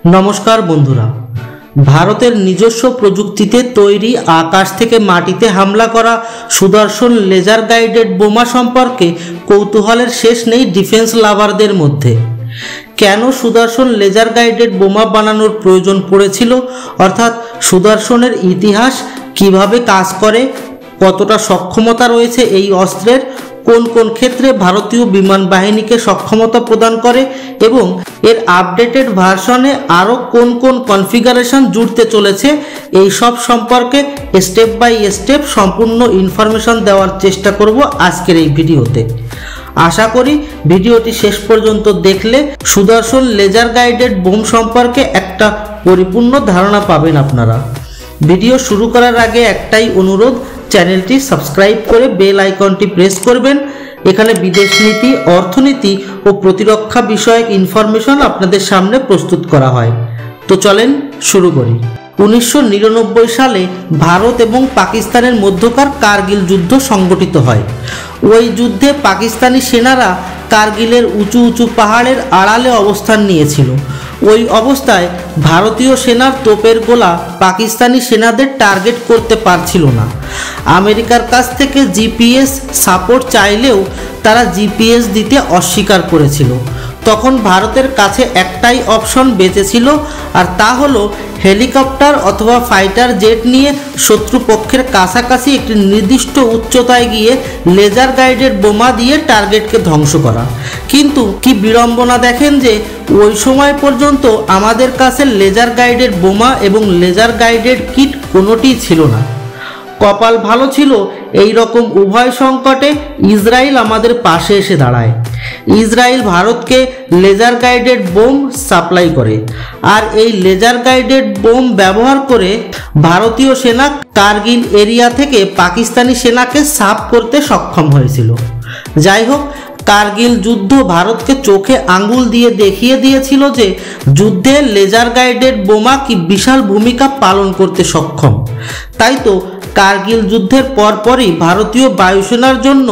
নমস্কার বন্ধুরা, ভারতের নিজস্ব প্রযুক্তিতে তৈরি আকাশ থেকে মাটিতে হামলা করা সুদর্শন লেজার গাইডেড বোমা সম্পর্কে কৌতূহলের শেষ নেই ডিফেন্স লাভারদের মধ্যে। কেন সুদর্শন লেজার গাইডেড বোমা বানানোর প্রয়োজন পড়েছিল, অর্থাৎ সুদর্শনের ইতিহাস, কিভাবে কাজ করে, কতটা সক্ষমতা রয়েছে এই অস্ত্রের, কোন কোন ক্ষেত্রে ভারতীয় বিমান বাহিনীকে সক্ষমতা প্রদান করে এবং এর আপডেটেড ভার্সনে আরও কোন কোন কনফিগারেশন জুড়তে চলেছে, এই সব সম্পর্কে স্টেপ বাই স্টেপ সম্পূর্ণ ইনফরমেশন দেওয়ার চেষ্টা করব আজকের এই ভিডিওতে। আশা করি ভিডিওটি শেষ পর্যন্ত দেখলে সুদর্শন লেজার গাইডেড বোম সম্পর্কে একটা পরিপূর্ণ ধারণা পাবেন আপনারা। ভিডিও শুরু করার আগে একটাই অনুরোধ, চ্যানেলটি সাবস্ক্রাইব করে বেল আইকনটি প্রেস করবেন। এখানে বিদেশ নীতি, অর্থনীতি ও প্রতিরক্ষা বিষয়ক ইনফরমেশন আপনাদের সামনে প্রস্তুত করা হয়। তো চলেন শুরু করি। 1999 সালে ভারত এবং পাকিস্তানের মধ্যকার কার্গিল যুদ্ধ সংগঠিত হয়। ওই যুদ্ধে পাকিস্তানি সেনারা কার্গিলের উঁচু উঁচু পাহাড়ের আড়ালে অবস্থান নিয়েছিল। ওই অবস্থায় ভারতীয় সেনার তোপের গোলা পাকিস্তানি সেনাদের টার্গেট করতে পারছিল না। আমেরিকার কাছ থেকে জিপিএস সাপোর্ট চাইলেও তারা জিপিএস দিতে অস্বীকার করেছিল। তখন ভারতের কাছে একটাই অপশন বেঁচেছিল, আর তা হলো হেলিকপ্টার অথবা ফাইটার জেট নিয়ে শত্রুপক্ষের কাছাকাছি একটি নির্দিষ্ট উচ্চতায় গিয়ে লেজার গাইডেড বোমা দিয়ে টার্গেটকে ধ্বংস করা। কিন্তু কি বিড়ম্বনা দেখেন যে ওই সময় পর্যন্ত আমাদের কাছে লেজার গাইডেড বোমা এবং লেজার গাইডেড কিট কোনোটিই ছিল না। কপাল ভালো ছিল, এই রকম উভয় সংকটে ইসরায়েল আমাদের পাশে এসে দাঁড়ায়। ইসরায়েল ভারতকে লেজার গাইডেড বোম সাপ্লাই করে, আর এই লেজার গাইডেড বোম ব্যবহার করে ভারতীয় সেনা কার্গিল এরিয়া থেকে পাকিস্তানি সেনাকে সাফ করতে সক্ষম হয়েছিল। যাই হোক, কার্গিল যুদ্ধ ভারতকে চোখে আঙ্গুল দিয়ে দেখিয়ে দিয়েছিল যে যুদ্ধে লেজার গাইডেড বোমা কি বিশাল ভূমিকা পালন করতে সক্ষম। তাই তো কার্গিল যুদ্ধের পরপরই ভারতীয় বায়ুসেনার জন্য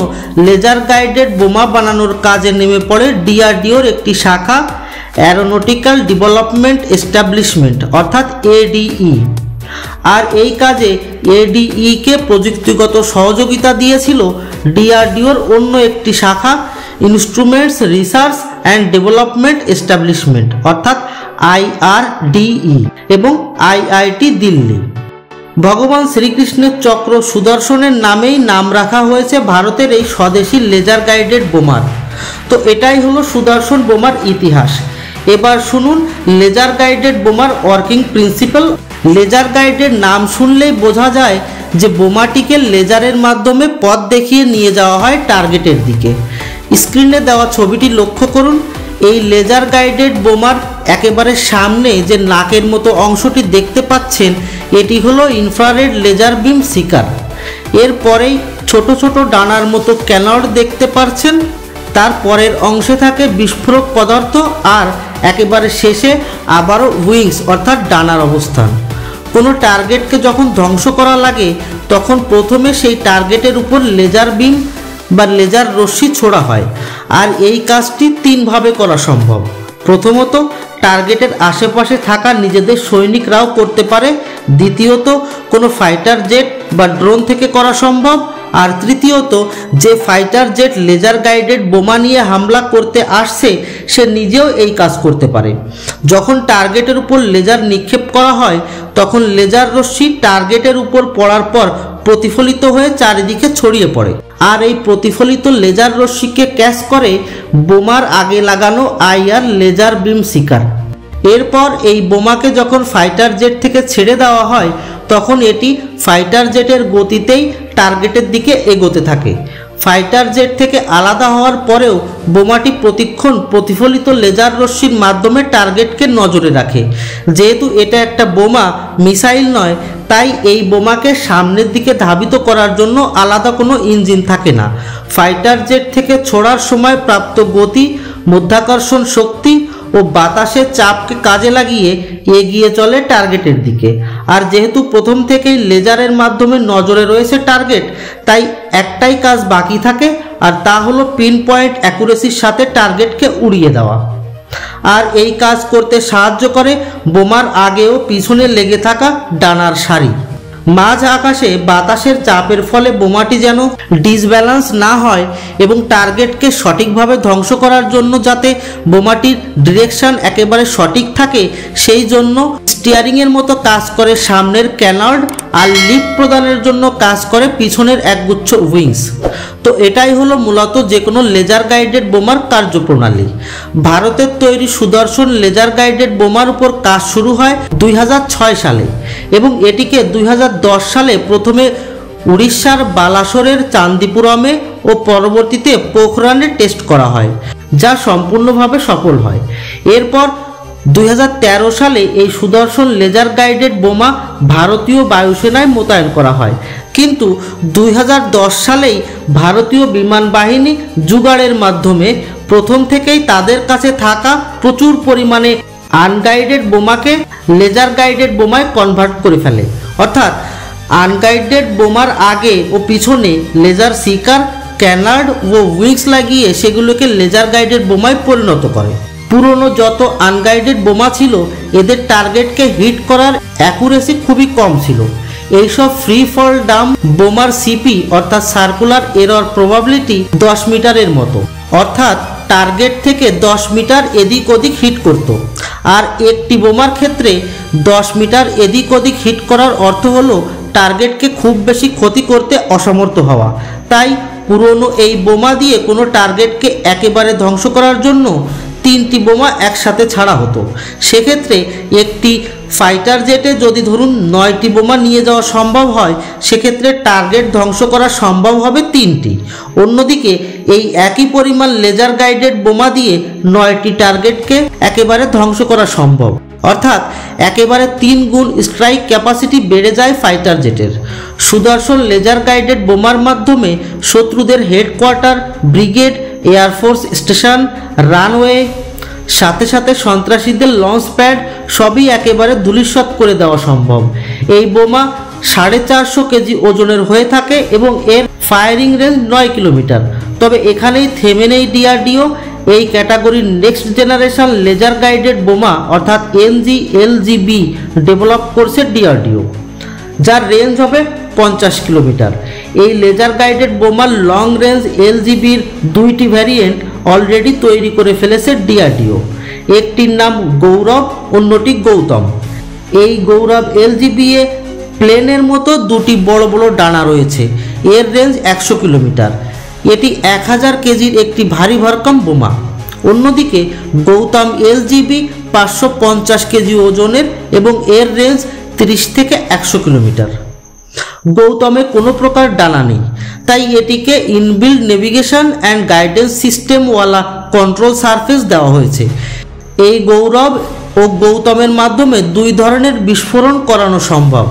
লেজার গাইডেড বোমা বানানোর কাজে নেমে পড়ে ডিআরডিওর একটি শাখা, অ্যারোনটিক্যাল ডেভেলপমেন্ট এস্টাবলিশমেন্ট অর্থাৎ এডিই। আর এই কাজে এডিইকে প্রযুক্তিগত সহযোগিতা দিয়েছিল ডিআরডিওর অন্য একটি শাখা, instruments research and development establishment অর্থাৎ আইআরডিই এবং আইআইটি দিল্লি। ভগবান শ্রীকৃষ্ণের চক্র সুদর্শনের নামেই নাম রাখা হয়েছে ভারতের এই স্বদেশী লেজার গাইডেড বোমার। তো এটাই হলো সুদর্শন বোমার ইতিহাস। এবার শুনুন লেজার গাইডেড বোমার ওয়ার্কিং প্রিন্সিপাল। লেজার গাইডেড নাম শুনলেই বোঝা যায় যে বোমাটিকে লেজারের মাধ্যমে পথ দেখিয়ে নিয়ে যাওয়া হয় টার্গেটের দিকে। স্ক্রিনে দেওয়া ছবিটি লক্ষ্য করুন। এই লেজার গাইডেড বোমার একেবারে সামনে যে নাকের মতো অংশটি দেখতে পাচ্ছেন, এটি হলো ইনফ্রারেড লেজার বিম সিকার। এরপরেই ছোট ছোট ডানার মতো ক্যানড দেখতে পাচ্ছেন। তার পরের অংশে থাকে বিস্ফোরক পদার্থ, আর একেবারে শেষে আবারও উইংস অর্থাৎ ডানার অবস্থান। কোনো টার্গেটকে যখন ধ্বংস করা লাগে তখন প্রথমে সেই টার্গেটের উপর লেজার বিম বা লেজার রশ্মি ছোড়া হয়, আর এই কাজটি তিনভাবে করা সম্ভব। প্রথমত, টার্গেটের আশেপাশে থাকা নিজেদের সৈনিকরাও করতে পারে। দ্বিতীয়ত, কোনো ফাইটার জেট বা ড্রোন থেকে করা সম্ভব। আর তৃতীয়ত, যে ফাইটার জেট লেজার গাইডেড বোমা নিয়ে হামলা করতে আসছে সে নিজেও এই কাজ করতে পারে। যখন টার্গেটের উপর লেজার নিক্ষেপ করা হয় তখন লেজার রশ্মি টার্গেটের উপর পড়ার পর প্রতিফলিত হয়ে চারিদিকে ছড়িয়ে পড়ে, আর এই প্রতিফলিত লেজার রশ্মিকে ক্যাচ করে বোমার আগে লাগানো আইআর লেজার বিম সিকার। এরপর এই বোমাকে যখন ফাইটার জেট থেকে ছেড়ে দেওয়া হয় তখন এটি ফাইটার জেটের গতিতেই টার্গেটের দিকে এগোতে থাকে। ফাইটার জেট থেকে আলাদা হওয়ার পরেও বোমাটি প্রতিক্ষণ প্রতিফলিত লেজার রশ্মির মাধ্যমে টার্গেটকে নজরে রাখে। যেহেতু এটা একটা বোমা, মিসাইল নয়, তাই এই বোমাকে সামনের দিকে ধাবিত করার জন্য আলাদা কোনো ইঞ্জিন থাকে না। ফাইটার জেট থেকে ছোড়ার সময় প্রাপ্ত গতি, মাধ্যাকর্ষণ শক্তি ও বাতাসের চাপকে কাজে লাগিয়ে এগিয়ে চলে টার্গেটের দিকে। আর যেহেতু প্রথম থেকেই লেজারের মাধ্যমে নজরে রয়েছে টার্গেট, তাই একটাই কাজ বাকি থাকে, আর তা হলো পিন পয়েন্ট অ্যাকুরেসির সাথে টার্গেটকে উড়িয়ে দেওয়া। আর এই কাজ করতে সাহায্য করে বোমার আগে ও পিছনে লেগে থাকা ডানার সারি। মাঝ আকাশে বাতাসের চাপের ফলে বোমাটি যেন ডিসব্যালেন্স না হয় এবং টার্গেটকে সঠিকভাবে ধ্বংস করার জন্য যাতে বোমাটির ডিরেকশন একেবারে সঠিক থাকে সেই জন্য স্টিয়ারিংয়ের মতো কাজ করে সামনের ক্যানার্ড, আর লিফট প্রদানের জন্য কাজ করে পিছনের একগুচ্ছ উইংস। তো এটাই হলো মূলত যে কোনো লেজার গাইডেড বোমার কার্যপ্রণালী। ভারতের তৈরি সুদর্শন লেজার গাইডেড বোমার উপর কাজ শুরু হয় 2006 সালে এবং এটিকে 2010 সালে প্রথমে উড়িষ্যার বালাসোরের চান্দিপুরমে ও পরবর্তীতে পোখরানে টেস্ট করা হয়, যা সম্পূর্ণভাবে সফল হয়। এরপর 2013 সালে এই সুদর্শন লেজার গাইডেড বোমা ভারতীয় বায়ুসেনায় মোতায়েন করা হয়, কিন্তু 2010 সালেই ভারতীয় বিমান বাহিনী জুগাড়ের মাধ্যমে প্রথম থেকেই তাদের কাছে থাকা প্রচুর পরিমাণে আনগাইডেড বোমাকে লেজার গাইডেড বোমায় কনভার্ট করে ফেলে। অর্থাৎ আনগাইডেড বোমার আগে ও পিছনে লেজার সিকার, ক্যানার্ড ও উইংস লাগিয়ে সেগুলোকে লেজার গাইডেড বোমায় পরিণত করে। পুরনো যত আনগাইডেড বোমা ছিল এদের টার্গেটকে হিট করার অ্যাকুরেসি খুবই কম ছিল। এইসব ফ্রি ফল ডাম বোমার সিপি অর্থাৎ সার্কুলার এরর প্রবাবিলিটি 10 মিটারের মতো, অর্থাৎ টার্গেট থেকে 10 মিটার এদিক ওদিক হিট করত। আর একটি বোমার ক্ষেত্রে 10 মিটার এদিক ওদিক হিট করার অর্থ হলো টার্গেটকে খুব বেশি ক্ষতি করতে অসমর্থ হওয়া। তাই পুরনো এই বোমা দিয়ে কোনো টার্গেটকে একেবারে ধ্বংস করার জন্য 3টি বোমা একসাথে ছাড়া হতো। সেক্ষেত্রে একটি ফাইটার জেটে যদি ধরুন 9টি বোমা নিয়ে যাওয়া সম্ভব হয়, সেক্ষেত্রে টার্গেট ধ্বংস করা সম্ভব হবে 3টি। অন্যদিকে এই একই পরিমাণ লেজার গাইডেড বোমা দিয়ে 9টি টার্গেটকে একেবারে ধ্বংস করা সম্ভব, অর্থাৎ একেবারে 3 গুণ স্ট্রাইক ক্যাপাসিটি বেড়ে যায় ফাইটার জেটের। সুদর্শন লেজার গাইডেড বোমার মাধ্যমে শত্রুদের headquarter, brigade, air force station, runway, সাথে সাথে সন্ত্রাসীদের লঞ্চ প্যাড সবই একেবারে ধূলিসাৎ করে দেওয়া সম্ভব। এই বোমা 450 কেজি ওজনের হয়ে থাকে এবং এর ফায়ারিং রেঞ্জ 9 কিলোমিটার। তবে এখানেই থেমে নেই ডিআরডিও। এই ক্যাটাগরির নেক্সট জেনারেশন লেজার গাইডেড বোমা অর্থাৎ NG-LGB ডেভেলপ করছে ডিআরডিও, যার রেঞ্জ হবে 50 কিলোমিটার। এই লেজার গাইডেড বোমার লং রেঞ্জ LGBর 2টি ভ্যারিয়েন্ট অলরেডি তৈরি করে ফেলেছে ডিআরডিও। একটির নাম গৌরব, অন্যটি গৌতম। এই গৌরব LGB এ প্লেনের মতো 2টি বড় বড় ডানা রয়েছে। এর রেঞ্জ 100 কিলোমিটার। এটি 1000 কেজির একটি ভারী ভরকম বোমা। অন্যদিকে গৌতম LGB 550 কেজি ওজনের এবং এর রেঞ্জ 30 থেকে 100 কিলোমিটার। গৌতমে কোনো প্রকার ডানা নেই, তাই এটিকে ইনবিল্ড নেভিগেশন অ্যান্ড গাইডেন্স সিস্টেমওয়ালা কন্ট্রোল সারফেস দেওয়া হয়েছে। এই গৌরব ও গৌতমের মাধ্যমে 2 ধরনের বিস্ফোরণ করানো সম্ভব,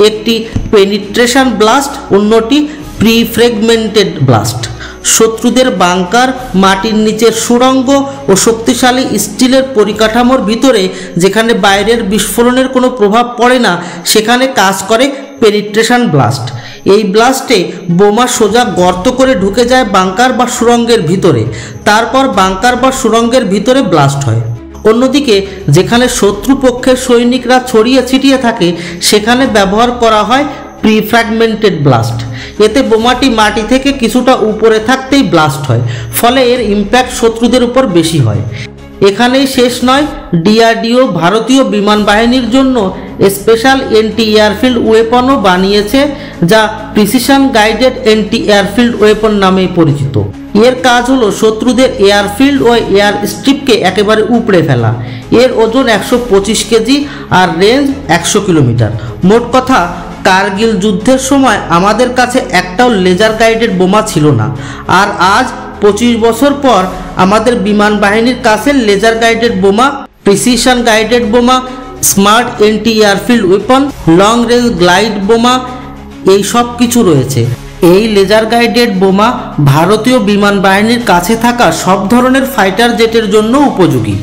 একটি পেনিট্রেশন ব্লাস্ট, অন্যটি প্রিফ্রেগমেন্টেড ব্লাস্ট। শত্রুদের বাংকার, মাটির নিচের সুড়ঙ্গ ও শক্তিশালী স্টিলের পরিকাঠামোর ভিতরে যেখানে বাইরের বিস্ফোরণের কোনো প্রভাব পড়ে না সেখানে কাজ করে পেনিট্রেশন ব্লাস্ট। এই ব্লাস্টে বোমা সোজা গর্ত করে ঢুকে যায় বাংকার বা সুড়ঙ্গের ভিতরে, তারপর বাংকার বা সুড়ঙ্গের ভিতরে ব্লাস্ট হয়। অন্যদিকে যেখানে শত্রুপক্ষের সৈনিকরা ছড়িয়ে ছিটিয়ে থাকে সেখানে ব্যবহার করা হয় প্রিফ্র্যাগমেন্টেড ব্লাস্ট। এতে বোমাটি মাটি থেকে কিছুটা উপরে থাকতেই ব্লাস্ট হয়, ফলে এর ইম্প্যাক্ট শত্রুদের উপর বেশি হয়। এখানেই শেষ নয়, ডিআরডিও ভারতীয় বিমান বাহিনীর জন্য স্পেশাল এন্টি এয়ারফিল্ড ওয়েপনও বানিয়েছে, যা precision guided anti airfield weapon নামে পরিচিত। এর কাজ হলো শত্রুদের এয়ারফিল্ড ও এয়ার স্ট্রিপকে একেবারে উপড়ে ফেলা। এর ওজন 125 কেজি আর রেঞ্জ 100 কিলোমিটার। মোট কথা, কার্গিল যুদ্ধের সময় আমাদের কাছে একটাও লেজার গাইডেড বোমা ছিল না, আর আজ 25 বছর পর আমাদের বিমান বাহিনীর কাছে লেজার গাইডেড বোমা, প্রিসিশন গাইডেড বোমা, smart anti airfield weapon, long range glide বোমা, এই সব কিছু রয়েছে। এই লেজার গাইডেড বোমা ভারতীয় বিমান বাহিনীর কাছে থাকা সব ধরনের ফাইটার জেটের জন্য উপযোগী।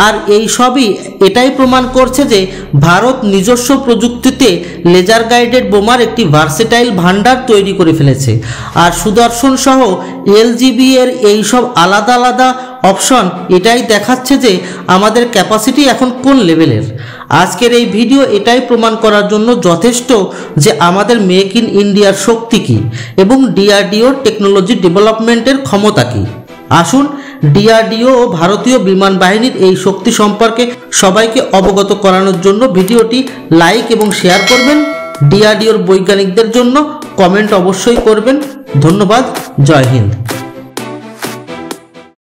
আর এই সবই এটাই প্রমাণ করছে যে ভারত নিজস্ব প্রযুক্তিতে লেজার গাইডেড বোমার একটি ভার্সেটাইল ভান্ডার তৈরি করে ফেলেছে। আর সুদর্শন সহ LGB এর এই সব আলাদা আলাদা অপশন এটাই দেখাচ্ছে যে আমাদের ক্যাপাসিটি এখন কোন লেভেলের। আজকের এই ভিডিও এটাই প্রমাণ করার জন্য যথেষ্ট যে আমাদের মেক ইন ইন্ডিয়ার শক্তি কী এবং ডিআরডিও টেকনোলজি ডেভেলপমেন্টের ক্ষমতা কী। আসুন ডিআরডিও ও ভারতীয় বিমান বাহিনীর এই শক্তি সম্পর্কে সবাইকে অবগত করানোর জন্য ভিডিওটি লাইক এবং শেয়ার করবেন। ডিআরডিওর বৈজ্ঞানিকদের জন্য কমেন্ট অবশ্যই করবেন। ধন্যবাদ। জয় হিন্দ।